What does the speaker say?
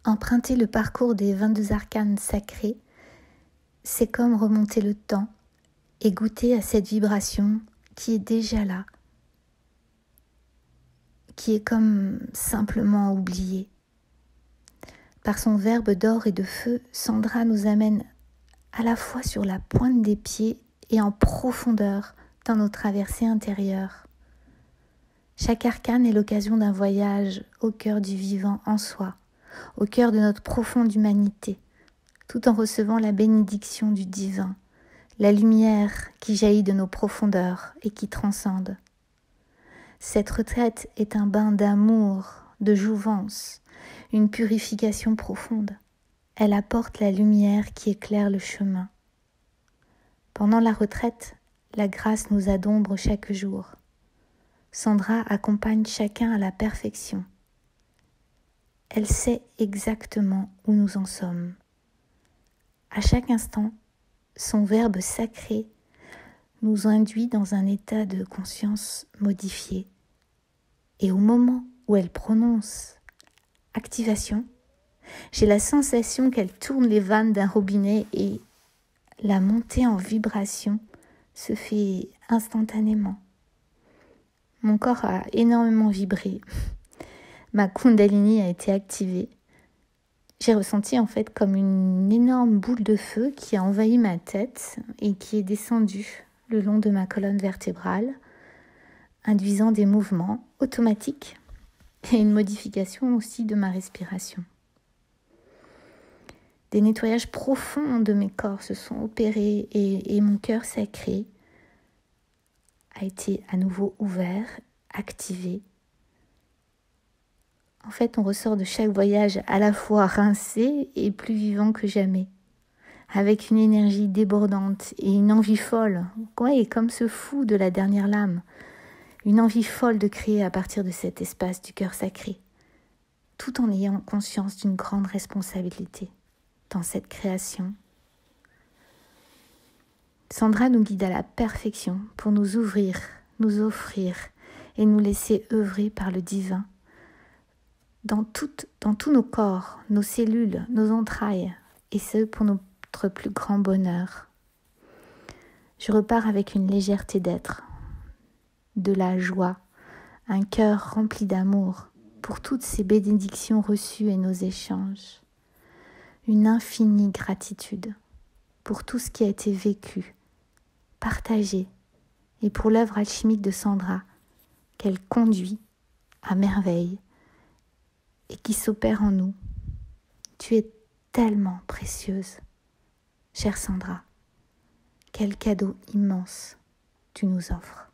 Emprunter le parcours des 22 arcanes sacrés, c'est comme remonter le temps et goûter à cette vibration qui est déjà là, qui est comme simplement oubliée. Par son verbe d'or et de feu, Sandra nous amène à la fois sur la pointe des pieds et en profondeur dans nos traversées intérieures. Chaque arcane est l'occasion d'un voyage au cœur du vivant en soi, au cœur de notre profonde humanité, tout en recevant la bénédiction du divin, la lumière qui jaillit de nos profondeurs et qui transcende. Cette retraite est un bain d'amour, de jouvence, une purification profonde. Elle apporte la lumière qui éclaire le chemin. Pendant la retraite, la grâce nous adombre chaque jour. Sandra accompagne chacun à la perfection. Elle sait exactement où nous en sommes. À chaque instant, son verbe sacré nous induit dans un état de conscience modifié. Et au moment où elle prononce « activation », j'ai la sensation qu'elle tourne les vannes d'un robinet et la montée en vibration se fait instantanément. Mon corps a énormément vibré. Ma Kundalini a été activée. J'ai ressenti en fait comme une énorme boule de feu qui a envahi ma tête et qui est descendue le long de ma colonne vertébrale, induisant des mouvements automatiques et une modification aussi de ma respiration. Des nettoyages profonds de mes corps se sont opérés et mon cœur sacré a été à nouveau ouvert, activé. En fait, on ressort de chaque voyage à la fois rincé et plus vivant que jamais, avec une énergie débordante et une envie folle, ouais, comme ce fou de la dernière lame, une envie folle de créer à partir de cet espace du cœur sacré, tout en ayant conscience d'une grande responsabilité dans cette création. Sandra nous guide à la perfection pour nous ouvrir, nous offrir et nous laisser œuvrer par le divin dans tous nos corps, nos cellules, nos entrailles, et ce pour notre plus grand bonheur. Je repars avec une légèreté d'être, de la joie, un cœur rempli d'amour pour toutes ces bénédictions reçues et nos échanges, une infinie gratitude pour tout ce qui a été vécu, partagé, et pour l'œuvre alchimique de Sandra qu'elle conduit à merveille et qui s'opère en nous. Tu es tellement précieuse, chère Sandra. Quel cadeau immense tu nous offres.